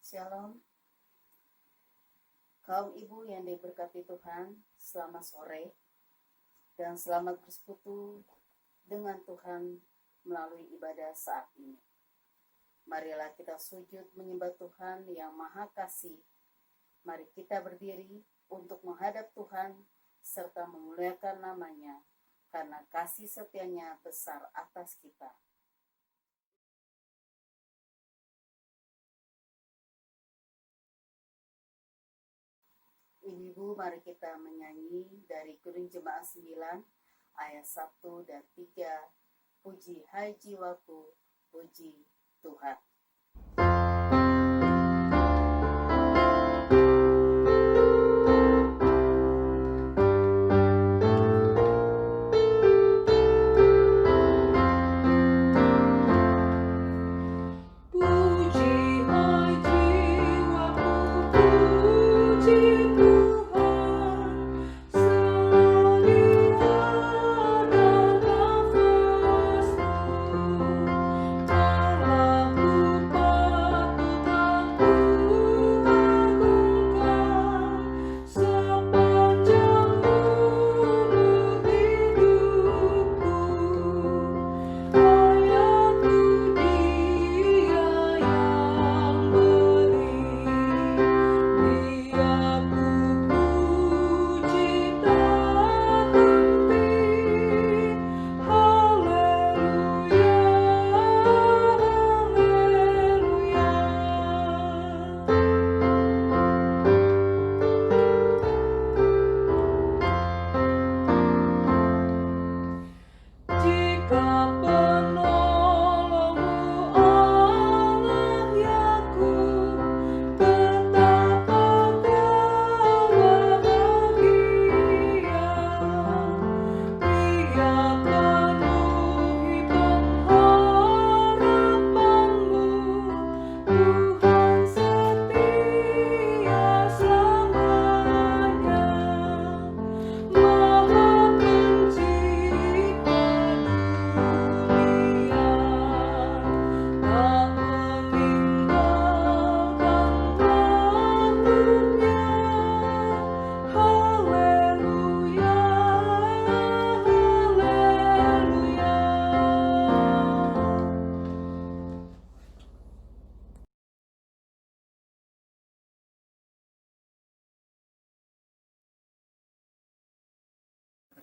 Shalom, kaum ibu yang diberkati Tuhan, selamat sore dan selamat bersekutu dengan Tuhan melalui ibadah saat ini. Marilah kita sujud menyembah Tuhan yang Maha Kasih. Mari kita berdiri untuk menghadap Tuhan serta memuliakan namanya karena kasih setianya besar atas kita. Ibu-ibu, mari kita menyanyi dari Gurun Jemaat 9 ayat 1 dan 3. Puji hai jiwaku, puji Tuhan.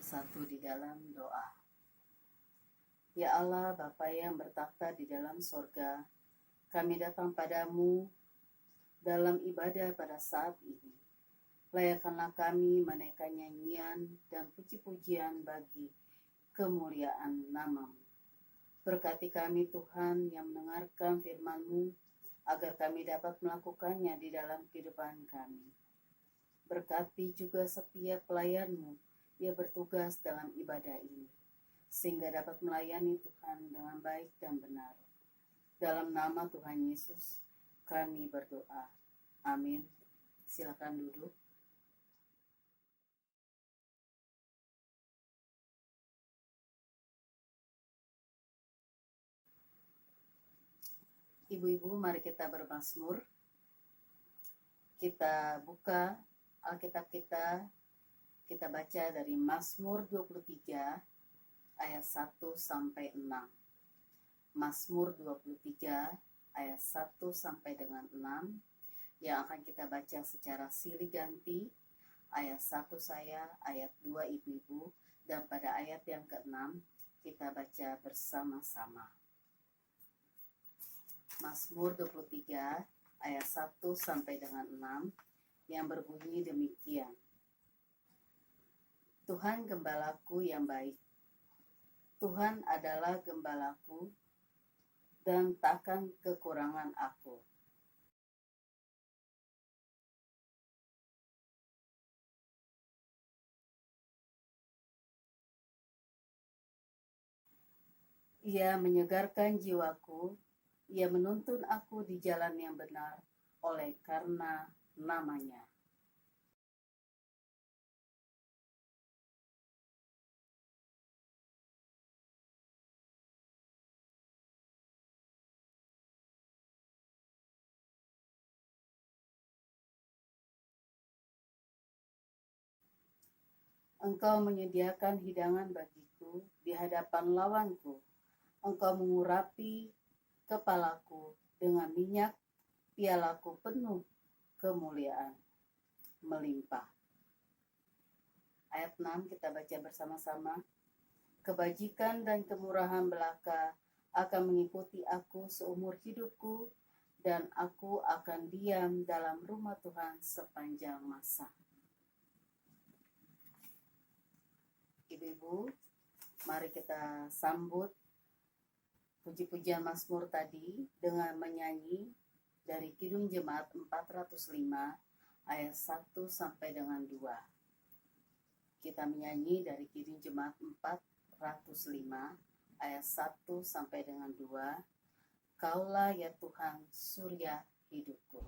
Bersatu di dalam doa. Ya Allah, Bapa yang bertakhta di dalam sorga, kami datang padamu dalam ibadah pada saat ini. Layakkanlah kami menaikkan nyanyian dan puji-pujian bagi kemuliaan nama-Mu. Berkati kami Tuhan yang mendengarkan firman-Mu, agar kami dapat melakukannya di dalam kehidupan kami. Berkati juga setiap pelayan-Mu yang bertugas dalam ibadah ini, sehingga dapat melayani Tuhan dengan baik dan benar. Dalam nama Tuhan Yesus, kami berdoa. Amin. Silakan duduk. Ibu-ibu, mari kita bermazmur. Kita buka Alkitab kita baca dari Mazmur 23 ayat 1 sampai 6. Mazmur 23 ayat 1 sampai dengan 6 yang akan kita baca secara silih ganti. Ayat 1 saya, ayat 2 ibu-ibu, dan pada ayat yang ke-6 kita baca bersama-sama. Mazmur 23 ayat 1 sampai dengan 6 yang berbunyi demikian. Tuhan gembalaku yang baik. Tuhan adalah gembalaku dan takkan kekurangan aku. Ia menyegarkan jiwaku, ia menuntun aku di jalan yang benar oleh karena namanya. Engkau menyediakan hidangan bagiku di hadapan lawanku. Engkau mengurapi kepalaku dengan minyak, pialaku penuh kemuliaan melimpah. Ayat 6 kita baca bersama-sama. Kebajikan dan kemurahan belaka akan mengikuti aku seumur hidupku, dan aku akan diam dalam rumah Tuhan sepanjang masa. Ibu-ibu, mari kita sambut puji-pujian Mazmur tadi dengan menyanyi dari Kidung Jemaat 405 ayat 1 sampai dengan 2. Kita menyanyi dari Kidung Jemaat 405 ayat 1 sampai dengan 2. Kaulah ya Tuhan surya hidupku.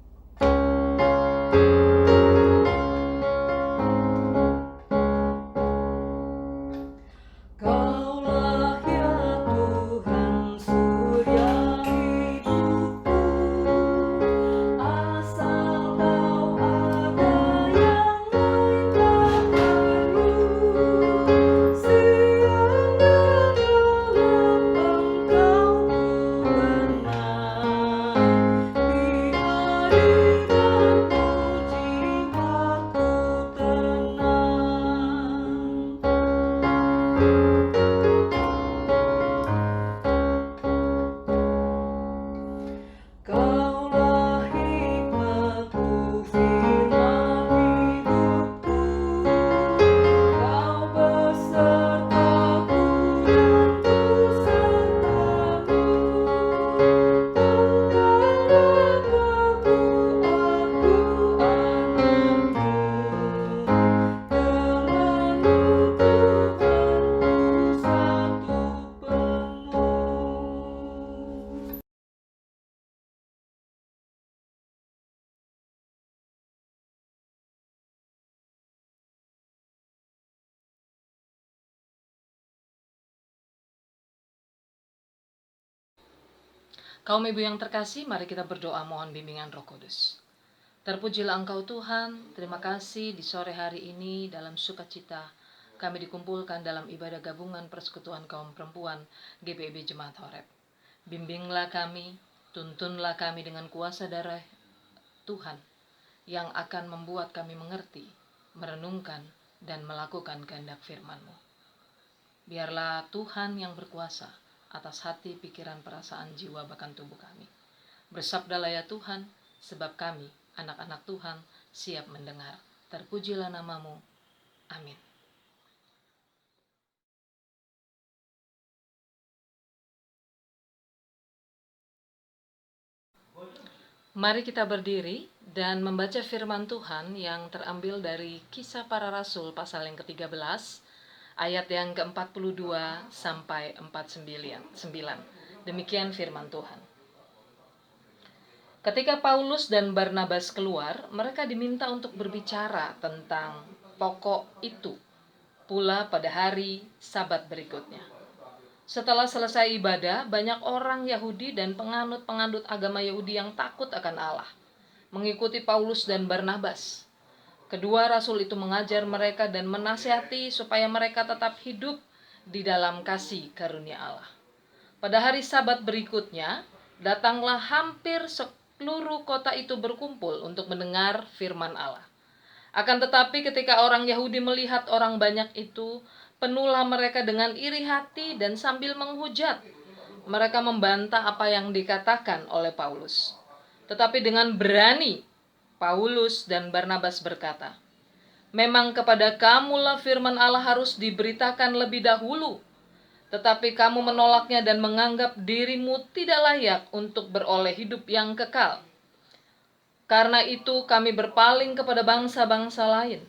Kaum ibu yang terkasih, mari kita berdoa mohon bimbingan Roh Kudus. Terpujilah Engkau Tuhan, terima kasih di sore hari ini dalam sukacita kami dikumpulkan dalam ibadah gabungan persekutuan kaum perempuan GPIB Jemaat Horeb. Bimbinglah kami, tuntunlah kami dengan kuasa darah Tuhan yang akan membuat kami mengerti, merenungkan, dan melakukan kehendak firman-Mu. Biarlah Tuhan yang berkuasa atas hati, pikiran, perasaan, jiwa, bahkan tubuh kami. Bersabdalah ya Tuhan, sebab kami, anak-anak Tuhan, siap mendengar. Terpujilah nama-Mu. Amin. Mari kita berdiri dan membaca firman Tuhan yang terambil dari Kisah Para Rasul pasal yang ke-13, ayat yang ke-42 sampai 49. Demikian firman Tuhan. Ketika Paulus dan Barnabas keluar, mereka diminta untuk berbicara tentang pokok itu pula pada hari Sabat berikutnya. Setelah selesai ibadah, banyak orang Yahudi dan penganut agama Yahudi yang takut akan Allah mengikuti Paulus dan Barnabas. Kedua rasul itu mengajar mereka dan menasihati supaya mereka tetap hidup di dalam kasih karunia Allah. Pada hari Sabat berikutnya, datanglah hampir seluruh kota itu berkumpul untuk mendengar firman Allah. Akan tetapi ketika orang Yahudi melihat orang banyak itu, penuhlah mereka dengan iri hati dan sambil menghujat. Mereka membantah apa yang dikatakan oleh Paulus. Tetapi dengan berani, Paulus dan Barnabas berkata, "Memang kepada kamulah firman Allah harus diberitakan lebih dahulu, tetapi kamu menolaknya dan menganggap dirimu tidak layak untuk beroleh hidup yang kekal. Karena itu kami berpaling kepada bangsa-bangsa lain,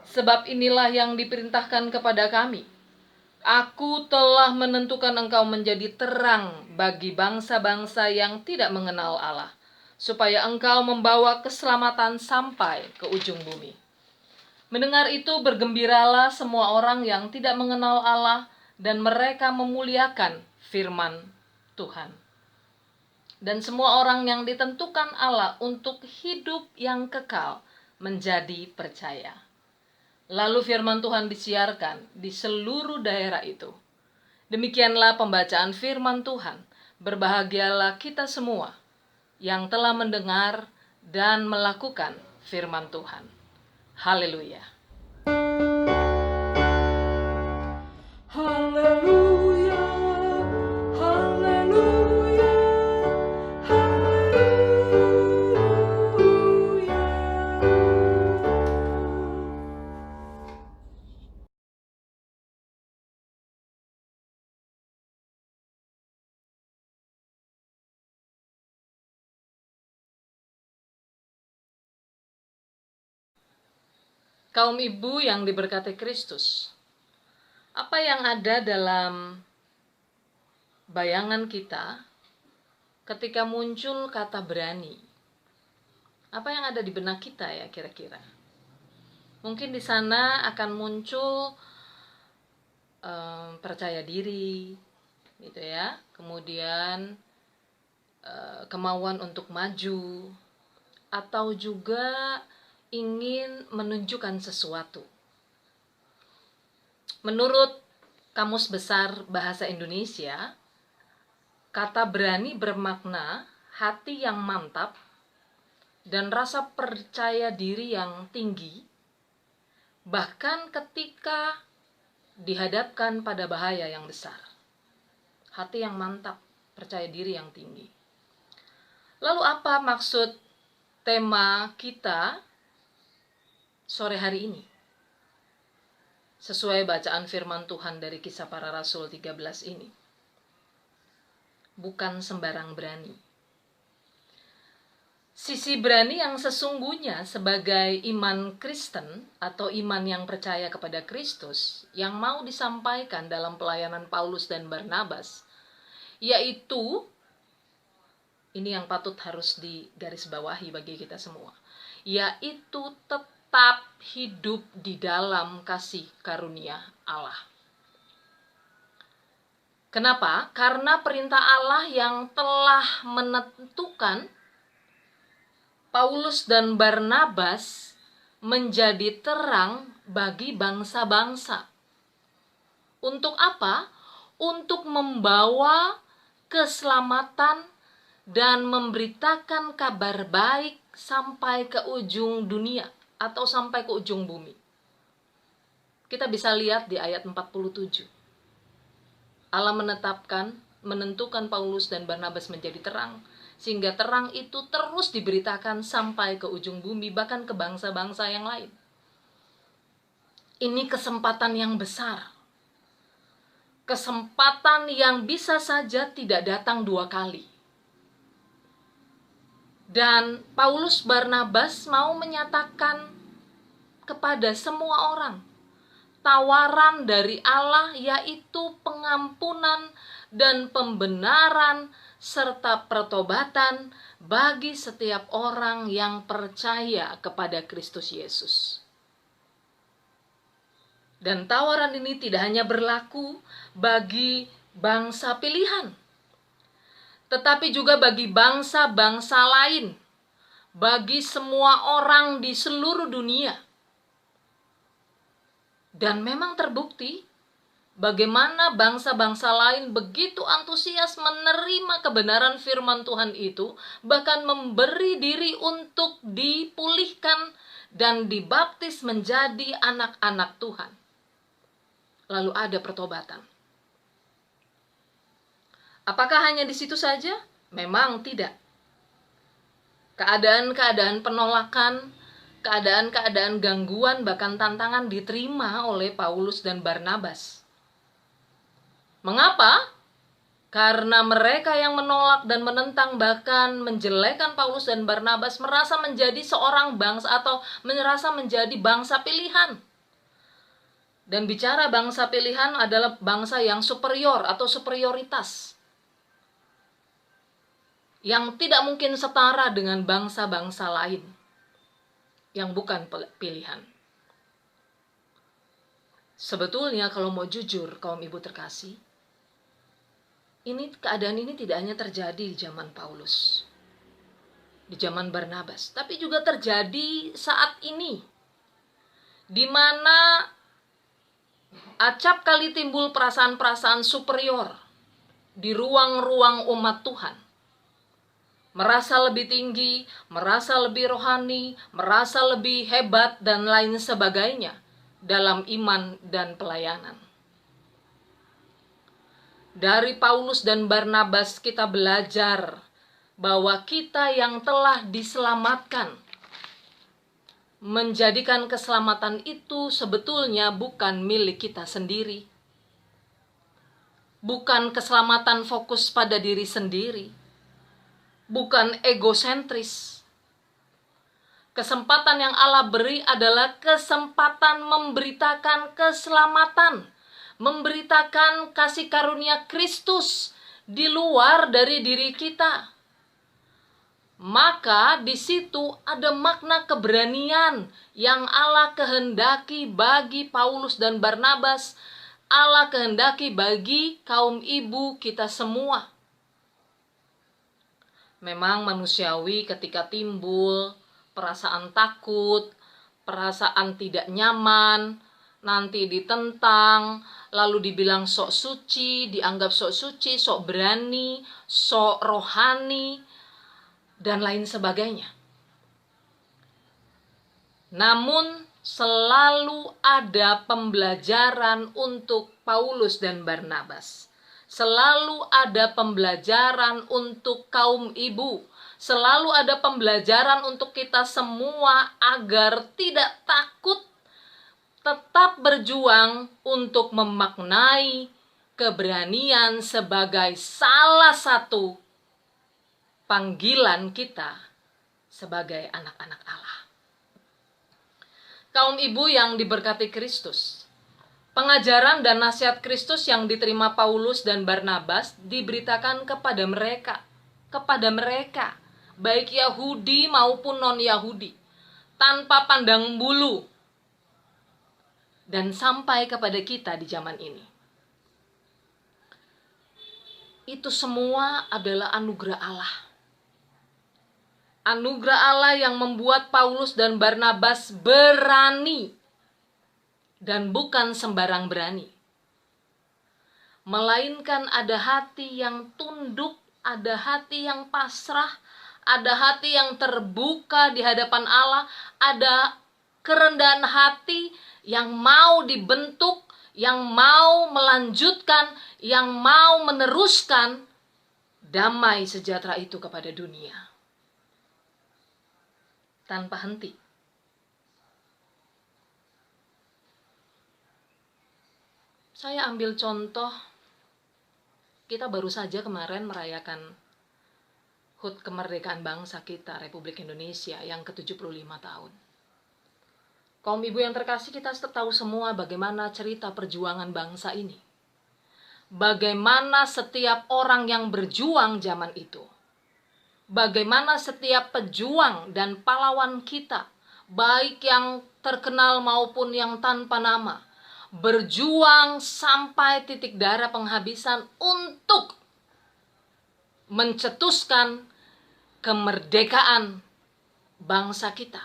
sebab inilah yang diperintahkan kepada kami. Aku telah menentukan engkau menjadi terang bagi bangsa-bangsa yang tidak mengenal Allah, supaya engkau membawa keselamatan sampai ke ujung bumi." Mendengar itu bergembiralah semua orang yang tidak mengenal Allah, dan mereka memuliakan firman Tuhan. Dan semua orang yang ditentukan Allah untuk hidup yang kekal menjadi percaya. Lalu firman Tuhan disiarkan di seluruh daerah itu. Demikianlah pembacaan firman Tuhan. Berbahagialah kita semua yang telah mendengar dan melakukan firman Tuhan. Haleluya. Haleluya. Haleluya. Haleluya. Kaum ibu yang diberkati Kristus, apa yang ada dalam bayangan kita ketika muncul kata berani? Apa yang ada di benak kita ya kira-kira? Mungkin di sana akan muncul percaya diri, gitu ya. Kemudian kemauan untuk maju, atau juga ingin menunjukkan sesuatu. Menurut Kamus Besar Bahasa Indonesia, kata berani bermakna hati yang mantap dan rasa percaya diri yang tinggi, bahkan ketika dihadapkan pada bahaya yang besar. Hati yang mantap, percaya diri yang tinggi. Lalu apa maksud tema kita sore hari ini? Sesuai bacaan firman Tuhan dari Kisah Para Rasul 13 ini. Bukan sembarang berani. Sisi berani yang sesungguhnya sebagai iman Kristen atau iman yang percaya kepada Kristus yang mau disampaikan dalam pelayanan Paulus dan Barnabas, yaitu, ini yang patut harus digarisbawahi bagi kita semua, yaitu tetap hidup di dalam kasih karunia Allah. Kenapa? Karena perintah Allah yang telah menentukan Paulus dan Barnabas menjadi terang bagi bangsa-bangsa. Untuk apa? Untuk membawa keselamatan dan memberitakan kabar baik sampai ke ujung dunia atau sampai ke ujung bumi. Kita bisa lihat di ayat 47. Allah menentukan Paulus dan Barnabas menjadi terang, sehingga terang itu terus diberitakan sampai ke ujung bumi, bahkan ke bangsa-bangsa yang lain. Ini kesempatan yang besar. Kesempatan yang bisa saja tidak datang dua kali. Dan Paulus Barnabas mau menyatakan kepada semua orang tawaran dari Allah, yaitu pengampunan dan pembenaran serta pertobatan bagi setiap orang yang percaya kepada Kristus Yesus. Dan tawaran ini tidak hanya berlaku bagi bangsa pilihan, tetapi juga bagi bangsa-bangsa lain, bagi semua orang di seluruh dunia. Dan memang terbukti bagaimana bangsa-bangsa lain begitu antusias menerima kebenaran firman Tuhan itu, bahkan memberi diri untuk dipulihkan dan dibaptis menjadi anak-anak Tuhan. Lalu ada pertobatan. Apakah hanya di situ saja? Memang tidak. Keadaan-keadaan penolakan, keadaan-keadaan gangguan, bahkan tantangan diterima oleh Paulus dan Barnabas. Mengapa? Karena mereka yang menolak dan menentang, bahkan menjelekkan Paulus dan Barnabas, merasa menjadi seorang bangsa atau merasa menjadi bangsa pilihan. Dan bicara bangsa pilihan adalah bangsa yang superior atau superioritas, yang tidak mungkin setara dengan bangsa-bangsa lain yang bukan pilihan. Sebetulnya kalau mau jujur, kaum ibu terkasih, keadaan ini tidak hanya terjadi di zaman Paulus, di zaman Barnabas, tapi juga terjadi saat ini di mana acap kali timbul perasaan-perasaan superior di ruang-ruang umat Tuhan. Merasa lebih tinggi, merasa lebih rohani, merasa lebih hebat, dan lain sebagainya dalam iman dan pelayanan. Dari Paulus dan Barnabas kita belajar bahwa kita yang telah diselamatkan, menjadikan keselamatan itu sebetulnya bukan milik kita sendiri. Bukan keselamatan fokus pada diri sendiri. Bukan egosentris. Kesempatan yang Allah beri adalah kesempatan memberitakan keselamatan, memberitakan kasih karunia Kristus di luar dari diri kita. Maka di situ ada makna keberanian yang Allah kehendaki bagi Paulus dan Barnabas, Allah kehendaki bagi kaum ibu kita semua. Memang manusiawi ketika timbul perasaan takut, perasaan tidak nyaman, nanti ditentang, lalu dibilang sok suci, dianggap sok suci, sok berani, sok rohani, dan lain sebagainya. Namun selalu ada pembelajaran untuk Paulus dan Barnabas. Selalu ada pembelajaran untuk kaum ibu. Selalu ada pembelajaran untuk kita semua agar tidak takut, tetap berjuang untuk memaknai keberanian sebagai salah satu panggilan kita sebagai anak-anak Allah. Kaum ibu yang diberkati Kristus, pengajaran dan nasihat Kristus yang diterima Paulus dan Barnabas diberitakan kepada mereka, baik Yahudi maupun non-Yahudi, tanpa pandang bulu, dan sampai kepada kita di zaman ini. Itu semua adalah anugerah Allah. Anugerah Allah yang membuat Paulus dan Barnabas berani, dan bukan sembarang berani, melainkan ada hati yang tunduk, ada hati yang pasrah, ada hati yang terbuka di hadapan Allah, ada kerendahan hati yang mau dibentuk, yang mau melanjutkan, yang mau meneruskan damai sejahtera itu kepada dunia tanpa henti. Saya ambil contoh, kita baru saja kemarin merayakan HUT kemerdekaan bangsa kita, Republik Indonesia, yang ke-75 tahun. Kaum ibu yang terkasih, kita tahu semua bagaimana cerita perjuangan bangsa ini. Bagaimana setiap orang yang berjuang zaman itu. Bagaimana setiap pejuang dan pahlawan kita, baik yang terkenal maupun yang tanpa nama, berjuang sampai titik darah penghabisan untuk mencetuskan kemerdekaan bangsa kita.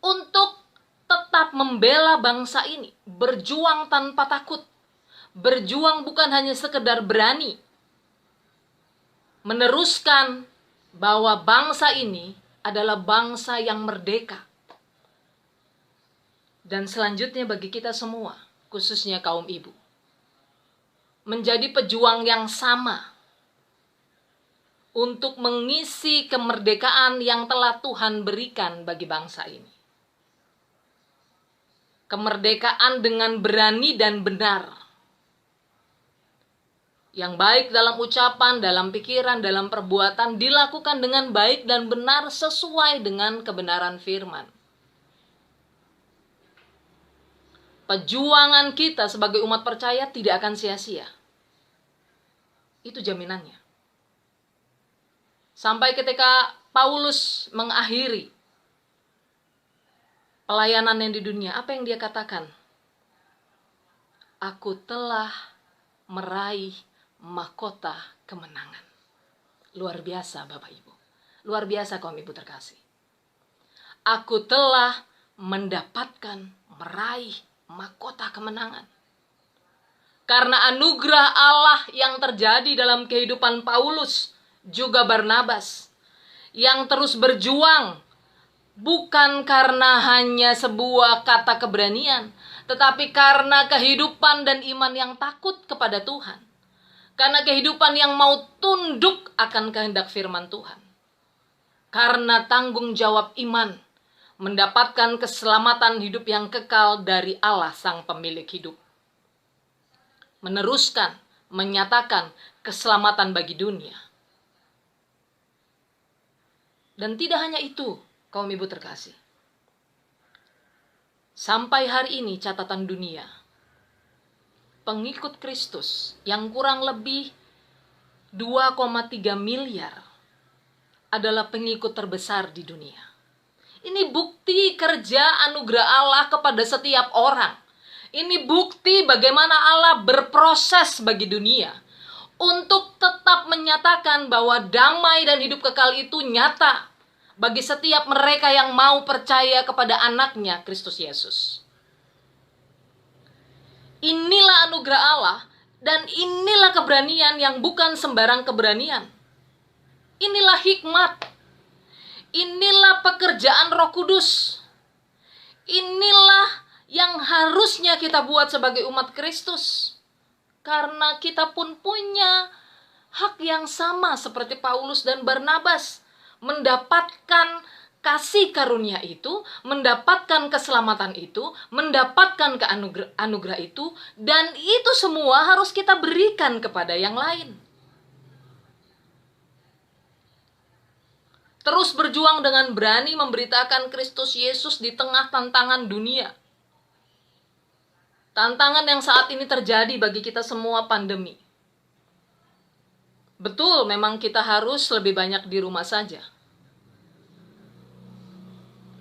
Untuk tetap membela bangsa ini, berjuang tanpa takut. Berjuang bukan hanya sekedar berani meneruskan bahwa bangsa ini adalah bangsa yang merdeka. Dan selanjutnya bagi kita semua, khususnya kaum ibu, menjadi pejuang yang sama untuk mengisi kemerdekaan yang telah Tuhan berikan bagi bangsa ini. Kemerdekaan dengan berani dan benar, yang baik dalam ucapan, dalam pikiran, dalam perbuatan, dilakukan dengan baik dan benar sesuai dengan kebenaran firman. Perjuangan kita sebagai umat percaya tidak akan sia-sia. Itu jaminannya. Sampai ketika Paulus mengakhiri pelayanannya di dunia, apa yang dia katakan? Aku telah meraih mahkota kemenangan. Luar biasa Bapak Ibu. Luar biasa kaum ibu terkasih. Aku telah mendapatkan, meraih mahkota kemenangan. Karena anugerah Allah yang terjadi dalam kehidupan Paulus juga Barnabas, yang terus berjuang bukan karena hanya sebuah kata keberanian, tetapi karena kehidupan dan iman yang takut kepada Tuhan. Karena kehidupan yang mau tunduk akan kehendak firman Tuhan. Karena tanggung jawab iman, mendapatkan keselamatan hidup yang kekal dari Allah Sang Pemilik hidup. Meneruskan, menyatakan keselamatan bagi dunia. Dan tidak hanya itu, kaum ibu terkasih. Sampai hari ini catatan dunia, pengikut Kristus yang kurang lebih 2,3 miliar adalah pengikut terbesar di dunia. Ini bukti kerja anugerah Allah kepada setiap orang. Ini bukti bagaimana Allah berproses bagi dunia untuk tetap menyatakan bahwa damai dan hidup kekal itu nyata bagi setiap mereka yang mau percaya kepada anaknya Kristus Yesus. Inilah anugerah Allah dan inilah keberanian yang bukan sembarang keberanian. Inilah hikmat. Inilah pekerjaan Roh Kudus. Inilah yang harusnya kita buat sebagai umat Kristus. Karena kita pun punya hak yang sama seperti Paulus dan Barnabas. Mendapatkan kasih karunia itu, mendapatkan keselamatan itu, mendapatkan anugerah itu, dan itu semua harus kita berikan kepada yang lain. Terus berjuang dengan berani memberitakan Kristus Yesus di tengah tantangan dunia. Tantangan yang saat ini terjadi bagi kita semua, pandemi. Betul, memang kita harus lebih banyak di rumah saja.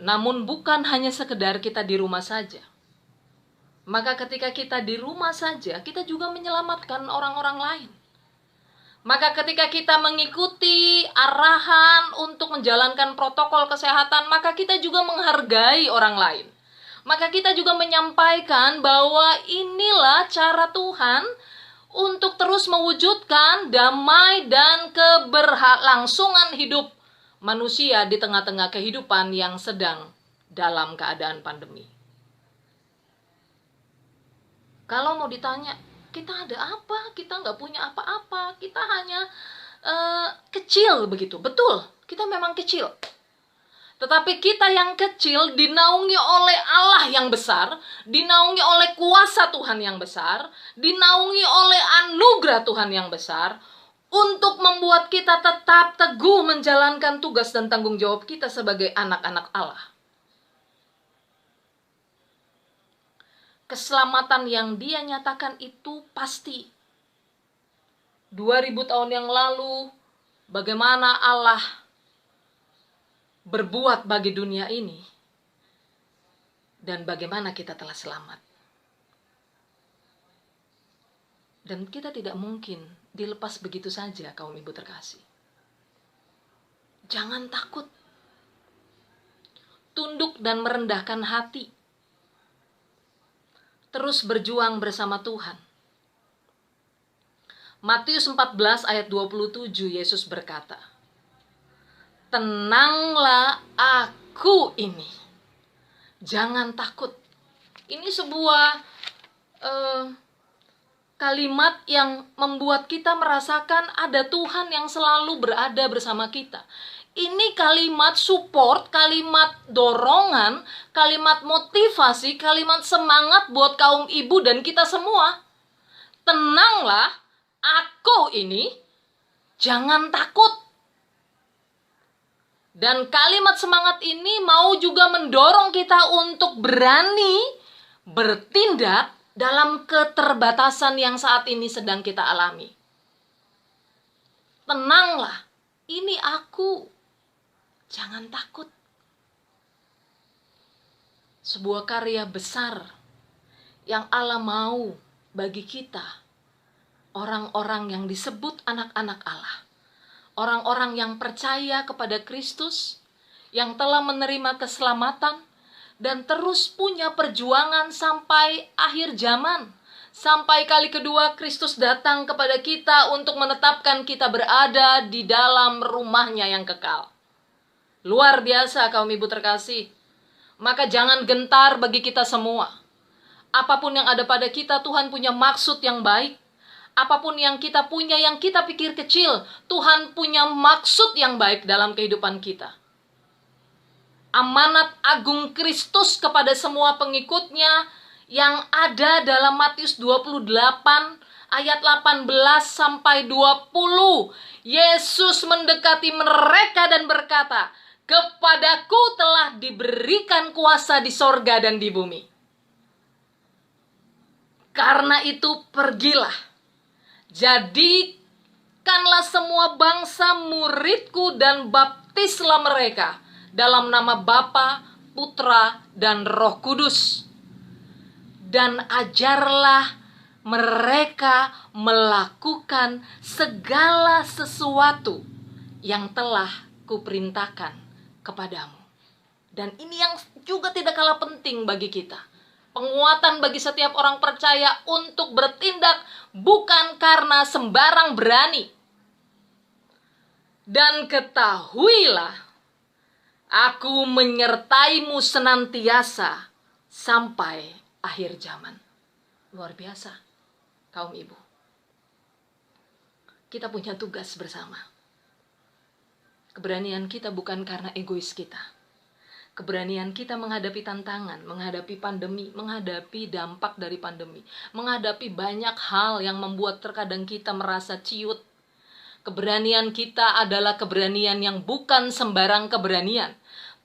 Namun bukan hanya sekedar kita di rumah saja. Maka ketika kita di rumah saja, kita juga menyelamatkan orang-orang lain. Maka ketika kita mengikuti arahan untuk menjalankan protokol kesehatan, maka kita juga menghargai orang lain. Maka kita juga menyampaikan bahwa inilah cara Tuhan untuk terus mewujudkan damai dan keberlangsungan hidup manusia di tengah-tengah kehidupan yang sedang dalam keadaan pandemi. Kalau mau ditanya, kita ada apa? Kita nggak punya apa-apa. Kita hanya kecil begitu. Betul, kita memang kecil. Tetapi kita yang kecil dinaungi oleh Allah yang besar, dinaungi oleh kuasa Tuhan yang besar, dinaungi oleh anugerah Tuhan yang besar, untuk membuat kita tetap teguh menjalankan tugas dan tanggung jawab kita sebagai anak-anak Allah. Keselamatan yang Dia nyatakan itu pasti. 2000 tahun yang lalu, bagaimana Allah berbuat bagi dunia ini, dan bagaimana kita telah selamat. Dan kita tidak mungkin dilepas begitu saja, kaum ibu terkasih. Jangan takut. Tunduk dan merendahkan hati. Terus berjuang bersama Tuhan. Matius 14 ayat 27, Yesus berkata, "Tenanglah, aku ini. Jangan takut." Ini sebuah kalimat yang membuat kita merasakan ada Tuhan yang selalu berada bersama kita. Ini kalimat support, kalimat dorongan, kalimat motivasi, kalimat semangat buat kaum ibu dan kita semua. Tenanglah, aku ini, jangan takut. Dan kalimat semangat ini mau juga mendorong kita untuk berani bertindak dalam keterbatasan yang saat ini sedang kita alami. Tenanglah, ini aku. Jangan takut. Sebuah karya besar yang Allah mau bagi kita. Orang-orang yang disebut anak-anak Allah. Orang-orang yang percaya kepada Kristus, yang telah menerima keselamatan, dan terus punya perjuangan sampai akhir zaman. Sampai kali kedua Kristus datang kepada kita untuk menetapkan kita berada di dalam rumahnya yang kekal. Luar biasa kaum ibu terkasih. Maka jangan gentar bagi kita semua. Apapun yang ada pada kita, Tuhan punya maksud yang baik. Apapun yang kita punya, yang kita pikir kecil, Tuhan punya maksud yang baik dalam kehidupan kita. Amanat agung Kristus kepada semua pengikutnya yang ada dalam Matius 28 ayat 18 sampai 20. Yesus mendekati mereka dan berkata, "Kepadaku telah diberikan kuasa di sorga dan di bumi. Karena itu pergilah, jadikanlah semua bangsa muridku dan baptislah mereka dalam nama Bapa, Putra, dan Roh Kudus. Dan ajarlah mereka melakukan segala sesuatu yang telah kuperintahkan kepadamu." Dan ini yang juga tidak kalah penting bagi kita. Penguatan bagi setiap orang percaya untuk bertindak bukan karena sembarang berani. Dan ketahuilah, aku menyertaimu senantiasa sampai akhir zaman. Luar biasa, kaum ibu. Kita punya tugas bersama. Keberanian kita bukan karena egois kita. Keberanian kita menghadapi tantangan, menghadapi pandemi, menghadapi dampak dari pandemi, menghadapi banyak hal yang membuat terkadang kita merasa ciut. Keberanian kita adalah keberanian yang bukan sembarang keberanian,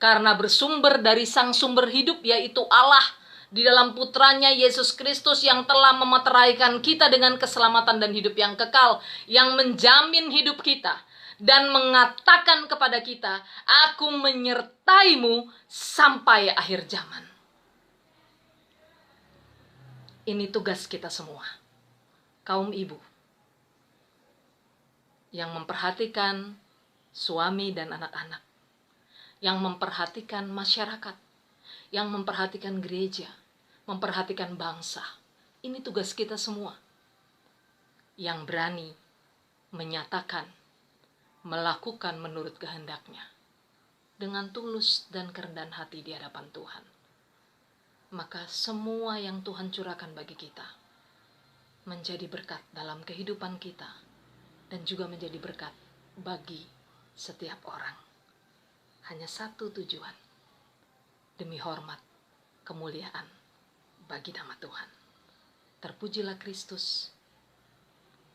karena bersumber dari Sang Sumber hidup, yaitu Allah, di dalam putranya Yesus Kristus yang telah memeteraikan kita dengan keselamatan dan hidup yang kekal, yang menjamin hidup kita dan mengatakan kepada kita, "Aku menyertaimu sampai akhir zaman." Ini tugas kita semua, kaum ibu, yang memperhatikan suami dan anak-anak, yang memperhatikan masyarakat, yang memperhatikan gereja, memperhatikan bangsa. Ini tugas kita semua, yang berani menyatakan, melakukan menurut kehendaknya, dengan tulus dan kerendahan hati di hadapan Tuhan. Maka semua yang Tuhan curahkan bagi kita menjadi berkat dalam kehidupan kita, dan juga menjadi berkat bagi setiap orang. Hanya satu tujuan, demi hormat, kemuliaan bagi nama Tuhan. Terpujilah Kristus.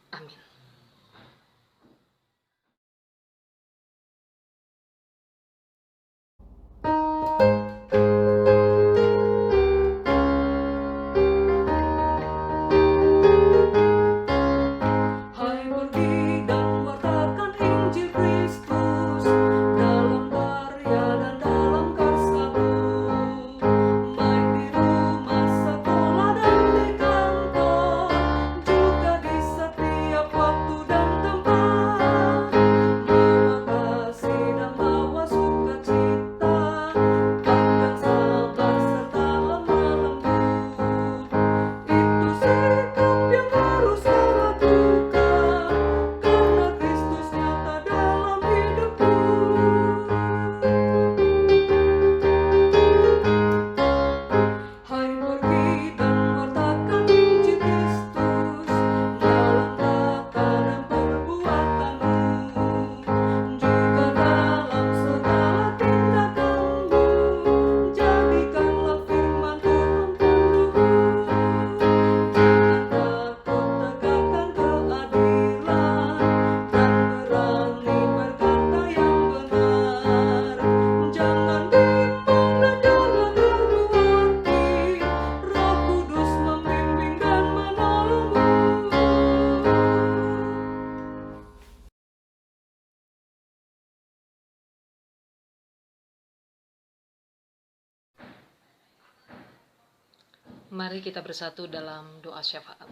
Amin. Mari kita bersatu dalam doa syafaat.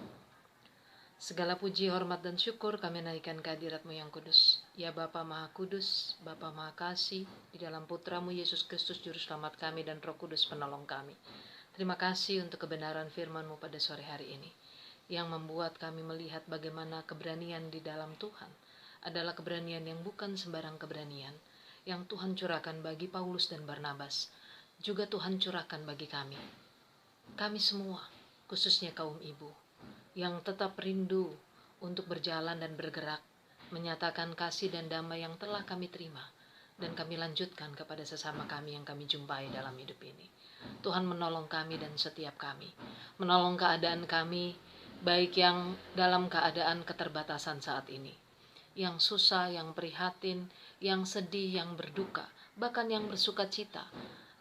Segala puji, hormat, dan syukur kami naikkan kehadirat-Mu yang kudus. Ya Bapa Maha Kudus, Bapa Maha Kasih, di dalam Putra-Mu Yesus Kristus Juru Selamat kami dan Roh Kudus penolong kami. Terima kasih untuk kebenaran firman-Mu pada sore hari ini, yang membuat kami melihat bagaimana keberanian di dalam Tuhan adalah keberanian yang bukan sembarang keberanian, yang Tuhan curahkan bagi Paulus dan Barnabas, juga Tuhan curahkan bagi kami. Kami semua, khususnya kaum ibu, yang tetap rindu untuk berjalan dan bergerak, menyatakan kasih dan damai yang telah kami terima, dan kami lanjutkan kepada sesama kami yang kami jumpai dalam hidup ini. Tuhan menolong kami dan setiap kami, menolong keadaan kami, baik yang dalam keadaan keterbatasan saat ini, yang susah, yang prihatin, yang sedih, yang berduka, bahkan yang bersuka cita.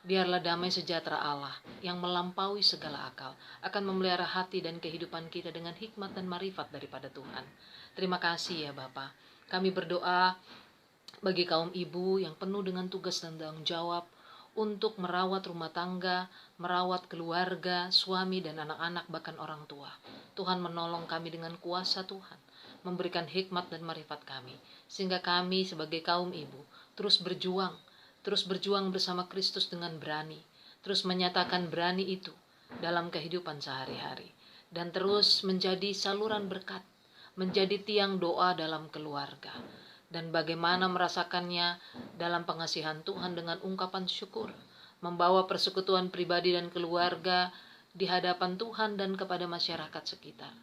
Biarlah damai sejahtera Allah yang melampaui segala akal akan memelihara hati dan kehidupan kita dengan hikmat dan marifat daripada Tuhan. Terima kasih ya Bapa. Kami berdoa bagi kaum ibu yang penuh dengan tugas dan tanggung jawab untuk merawat rumah tangga, merawat keluarga, suami dan anak-anak, bahkan orang tua. Tuhan menolong kami dengan kuasa Tuhan, memberikan hikmat dan marifat kami, sehingga kami sebagai kaum ibu terus berjuang bersama Kristus dengan berani, terus menyatakan berani itu dalam kehidupan sehari-hari, dan terus menjadi saluran berkat, menjadi tiang doa dalam keluarga, dan bagaimana merasakannya dalam pengasihan Tuhan dengan ungkapan syukur, membawa persekutuan pribadi dan keluarga di hadapan Tuhan dan kepada masyarakat sekitar,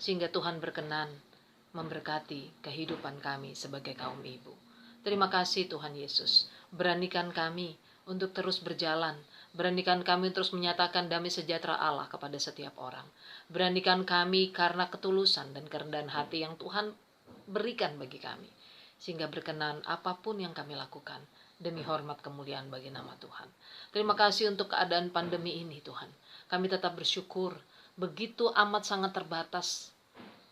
sehingga Tuhan berkenan memberkati kehidupan kami sebagai kaum ibu. Terima kasih Tuhan Yesus, beranikan kami untuk terus berjalan, beranikan kami terus menyatakan damai sejahtera Allah kepada setiap orang. Beranikan kami karena ketulusan dan kerendahan hati yang Tuhan berikan bagi kami, sehingga berkenan apapun yang kami lakukan demi hormat kemuliaan bagi nama Tuhan. Terima kasih untuk keadaan pandemi ini Tuhan. Kami tetap bersyukur, begitu amat sangat terbatas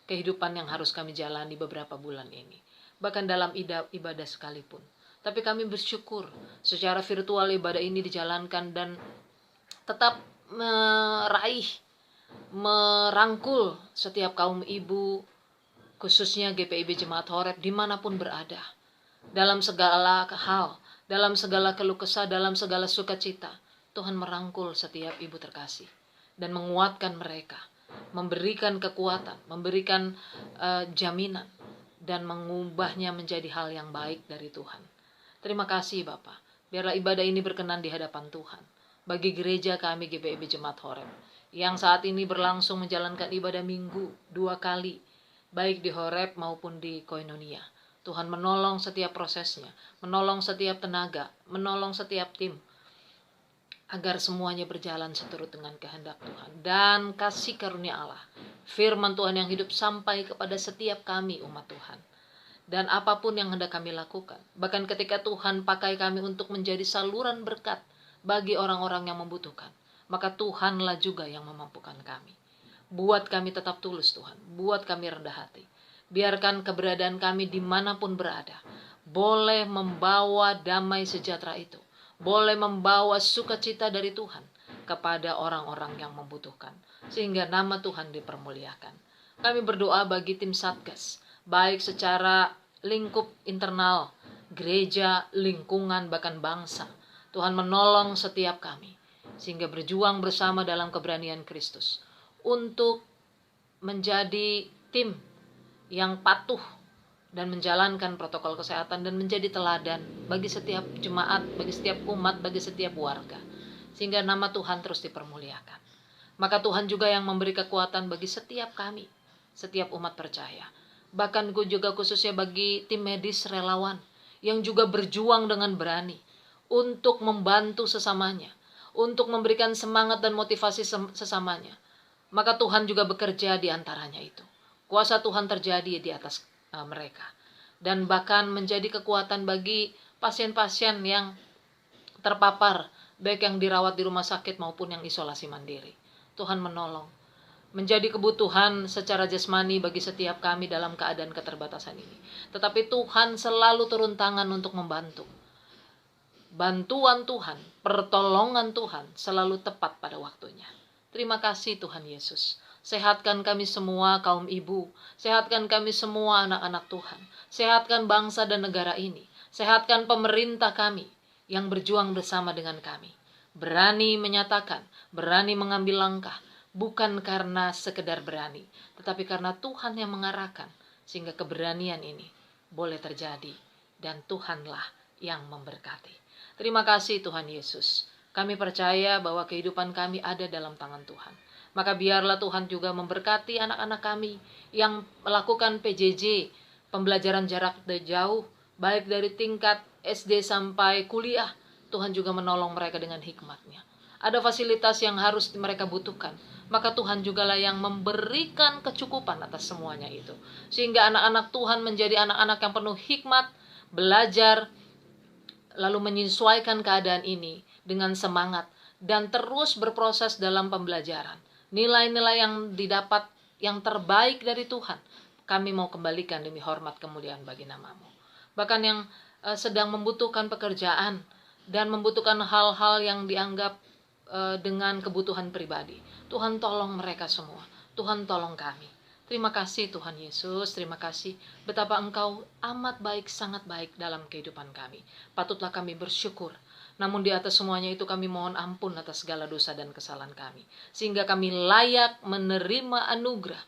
kehidupan yang harus kami jalani beberapa bulan ini, bahkan dalam ibadah sekalipun. Tapi kami bersyukur secara virtual ibadah ini dijalankan dan tetap merangkul setiap kaum ibu, khususnya GPIB Jemaat Horeb dimanapun berada, dalam segala hal, dalam segala keluh kesah, dalam segala sukacita. Tuhan merangkul setiap ibu terkasih dan menguatkan mereka, memberikan kekuatan, memberikan jaminan, dan mengubahnya menjadi hal yang baik dari Tuhan. Terima kasih Bapak. Biarlah ibadah ini berkenan di hadapan Tuhan. Bagi gereja kami GPIB Jemaat Horeb, yang saat ini berlangsung menjalankan ibadah minggu 2 kali, baik di Horeb maupun di Koinonia. Tuhan menolong setiap prosesnya, menolong setiap tenaga, menolong setiap tim, agar semuanya berjalan seturut dengan kehendak Tuhan. Dan kasih karunia Allah, firman Tuhan yang hidup sampai kepada setiap kami umat Tuhan. Dan apapun yang hendak kami lakukan, bahkan ketika Tuhan pakai kami untuk menjadi saluran berkat bagi orang-orang yang membutuhkan, maka Tuhanlah juga yang memampukan kami. Buat kami tetap tulus Tuhan, buat kami rendah hati. Biarkan keberadaan kami dimanapun berada boleh membawa damai sejahtera itu, boleh membawa sukacita dari Tuhan kepada orang-orang yang membutuhkan, sehingga nama Tuhan dipermuliakan. Kami berdoa bagi tim Satgas, baik secara lingkup internal, gereja, lingkungan, bahkan bangsa. Tuhan menolong setiap kami, sehingga berjuang bersama dalam keberanian Kristus, untuk menjadi tim yang patuh dan menjalankan protokol kesehatan dan menjadi teladan bagi setiap jemaat, bagi setiap umat, bagi setiap warga, sehingga nama Tuhan terus dipermuliakan. Maka Tuhan juga yang memberi kekuatan bagi setiap kami, setiap umat percaya, bahkan juga khususnya bagi tim medis relawan yang juga berjuang dengan berani untuk membantu sesamanya, untuk memberikan semangat dan motivasi sesamanya. Maka Tuhan juga bekerja di antaranya itu. Kuasa Tuhan terjadi di atas mereka, dan bahkan menjadi kekuatan bagi pasien-pasien yang terpapar, baik yang dirawat di rumah sakit maupun yang isolasi mandiri. Tuhan menolong, menjadi kebutuhan secara jasmani bagi setiap kami dalam keadaan keterbatasan ini. Tetapi Tuhan selalu turun tangan untuk membantu. Bantuan Tuhan, pertolongan Tuhan selalu tepat pada waktunya. Terima kasih Tuhan Yesus. Sehatkan kami semua kaum ibu, sehatkan kami semua anak-anak Tuhan, sehatkan bangsa dan negara ini, sehatkan pemerintah kami yang berjuang bersama dengan kami. Berani menyatakan, berani mengambil langkah, bukan karena sekedar berani, tetapi karena Tuhan yang mengarahkan, sehingga keberanian ini boleh terjadi, dan Tuhanlah yang memberkati. Terima kasih Tuhan Yesus. Kami percaya bahwa kehidupan kami ada dalam tangan Tuhan. Maka biarlah Tuhan juga memberkati anak-anak kami yang melakukan PJJ, pembelajaran jarak jauh, baik dari tingkat SD sampai kuliah. Tuhan juga menolong mereka dengan hikmat-Nya. Ada fasilitas yang harus mereka butuhkan, maka Tuhan jugalah yang memberikan kecukupan atas semuanya itu. Sehingga anak-anak Tuhan menjadi anak-anak yang penuh hikmat, belajar, lalu menyesuaikan keadaan ini dengan semangat, dan terus berproses dalam pembelajaran. Nilai-nilai yang didapat yang terbaik dari Tuhan, kami mau kembalikan demi hormat kemuliaan bagi nama-Mu. Bahkan yang sedang membutuhkan pekerjaan dan membutuhkan hal-hal yang dianggap dengan kebutuhan pribadi, Tuhan tolong mereka semua. Tuhan tolong kami. Terima kasih Tuhan Yesus, terima kasih betapa Engkau amat baik, sangat baik dalam kehidupan kami. Patutlah kami bersyukur. Namun di atas semuanya itu kami mohon ampun atas segala dosa dan kesalahan kami. Sehingga kami layak menerima anugerah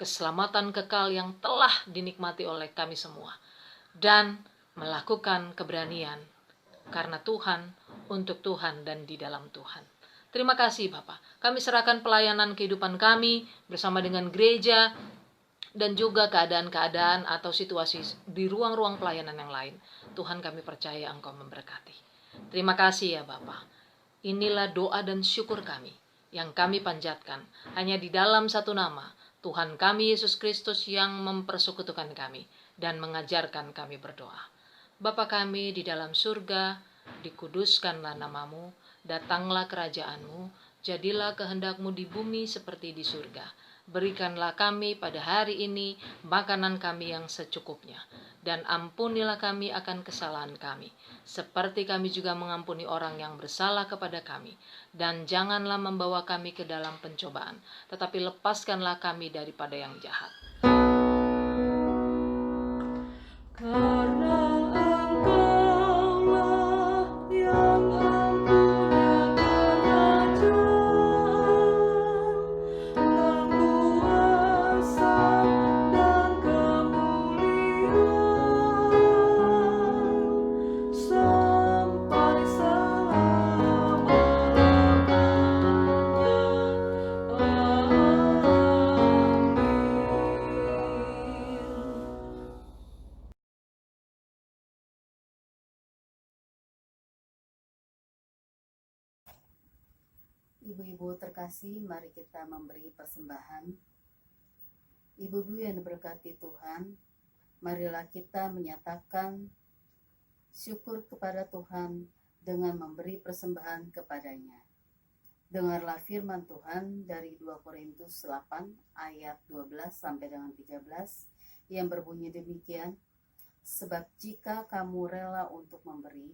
keselamatan kekal yang telah dinikmati oleh kami semua. Dan melakukan keberanian karena Tuhan, untuk Tuhan, dan di dalam Tuhan. Terima kasih Bapak. Kami serahkan pelayanan kehidupan kami bersama dengan gereja dan juga keadaan-keadaan atau situasi di ruang-ruang pelayanan yang lain. Tuhan, kami percaya Engkau memberkati. Terima kasih ya Bapak. Inilah doa dan syukur kami yang kami panjatkan hanya di dalam satu nama, Tuhan kami Yesus Kristus yang mempersekutukan kami dan mengajarkan kami berdoa. Bapa kami di dalam surga, dikuduskanlah nama-Mu, datanglah kerajaan-Mu, jadilah kehendak-Mu di bumi seperti di surga. Berikanlah kami pada hari ini makanan kami yang secukupnya, dan ampunilah kami akan kesalahan kami, seperti kami juga mengampuni orang yang bersalah kepada kami. Dan janganlah membawa kami ke dalam pencobaan, tetapi lepaskanlah kami daripada yang jahat. Karena Engkaulah yang mempunyai kerajaan dan kuasa dan kemuliaan sampai selama-lamanya. Amin. Ibu-ibu terkasih, mari kita memberi persembahan. Ibu-ibu yang diberkati Tuhan, marilah kita menyatakan syukur kepada Tuhan dengan memberi persembahan kepadanya. Dengarlah firman Tuhan dari 2 Korintus 8 ayat 12 sampai dengan 13 yang berbunyi demikian. Sebab jika kamu rela untuk memberi,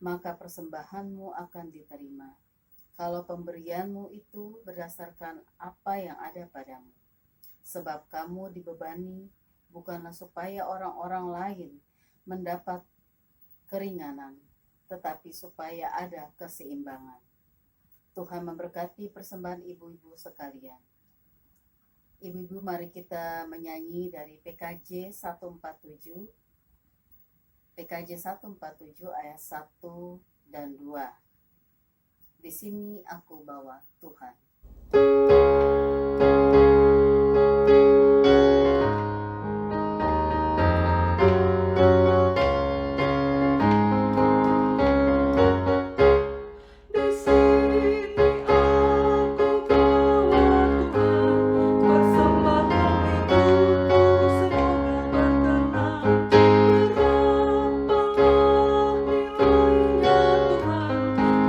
maka persembahanmu akan diterima. Kalau pemberianmu itu berdasarkan apa yang ada padamu. Sebab kamu dibebani bukanlah supaya orang-orang lain mendapat keringanan, tetapi supaya ada keseimbangan. Tuhan memberkati persembahan ibu-ibu sekalian. Ibu-ibu, mari kita menyanyi dari PKJ 147. PKJ 147 ayat 1 dan 2. Di sini aku bawa Tuhan.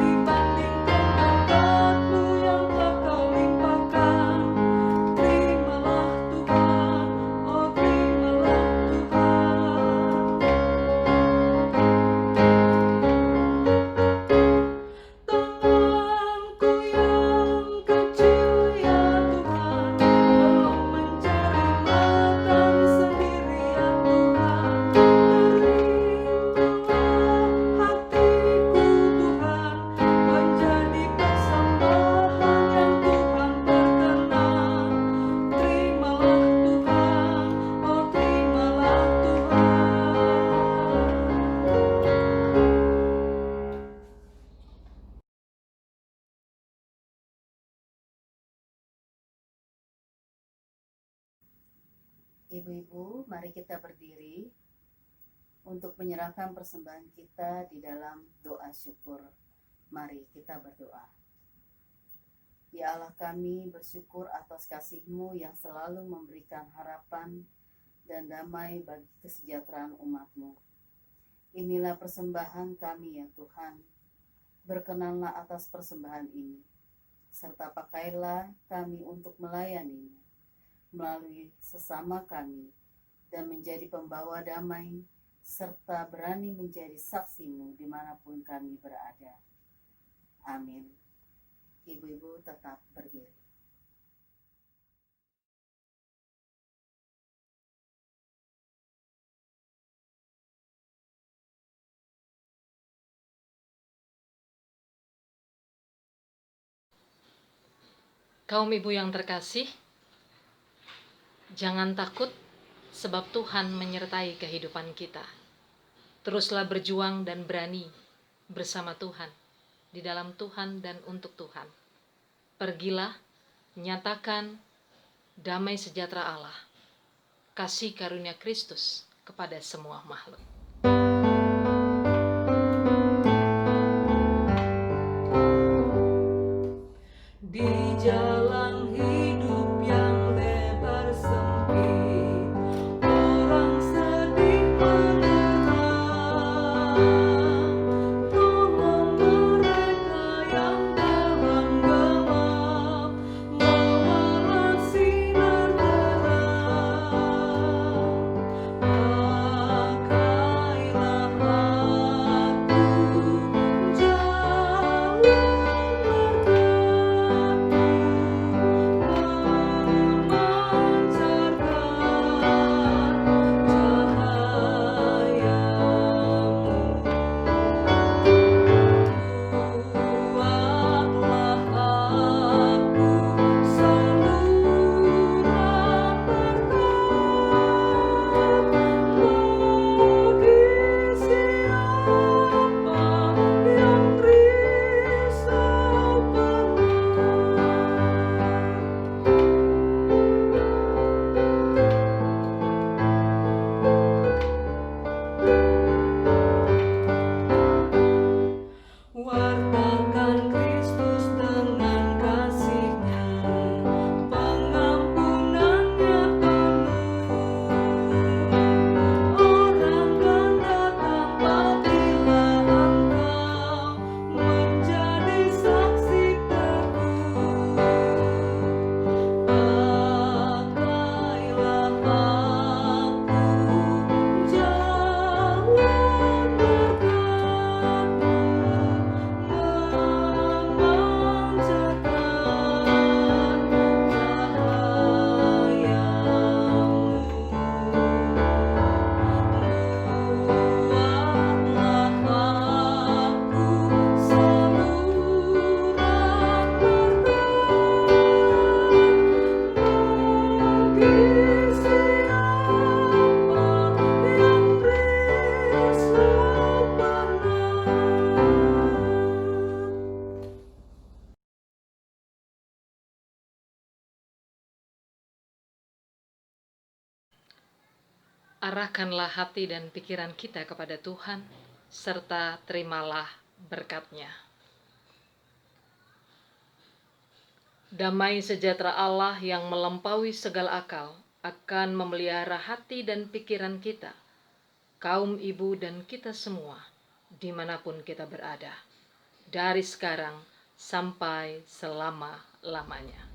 Dibandingkan berkat-Mu yang telah Kau limpahkan. Ibu-ibu, mari kita berdiri untuk menyerahkan persembahan kita di dalam doa syukur. Mari kita berdoa. Ya Allah, kami bersyukur atas kasih-Mu yang selalu memberikan harapan dan damai bagi kesejahteraan umat-Mu. Inilah persembahan kami ya Tuhan. Berkenanlah atas persembahan ini, serta pakailah kami untuk melayaninya melalui sesama kami dan menjadi pembawa damai serta berani menjadi saksi-Mu dimanapun kami berada. Amin. Ibu-ibu tetap berdiri. Kaum ibu yang terkasih, jangan takut sebab Tuhan menyertai kehidupan kita. Teruslah berjuang dan berani bersama Tuhan, di dalam Tuhan dan untuk Tuhan. Pergilah, nyatakan damai sejahtera Allah, kasih karunia Kristus kepada semua makhluk. Di jalan hidup yang lebar sempit, orang sedih menerang. Tolong mereka yang dalam gelap, bawalah sinar terang. Pakailah aku jalan wartakan Kristus dengan kasih-Nya, pengampunannya penuh. Orang akan datang apabila engkau menjadi saksi teguh. Pakailah aku jalan Arahkanlah hati dan pikiran kita kepada Tuhan, serta terimalah berkat-Nya. Damai sejahtera Allah yang melampaui segala akal akan memelihara hati dan pikiran kita, kaum ibu dan kita semua, dimanapun kita berada, dari sekarang sampai selama-lamanya.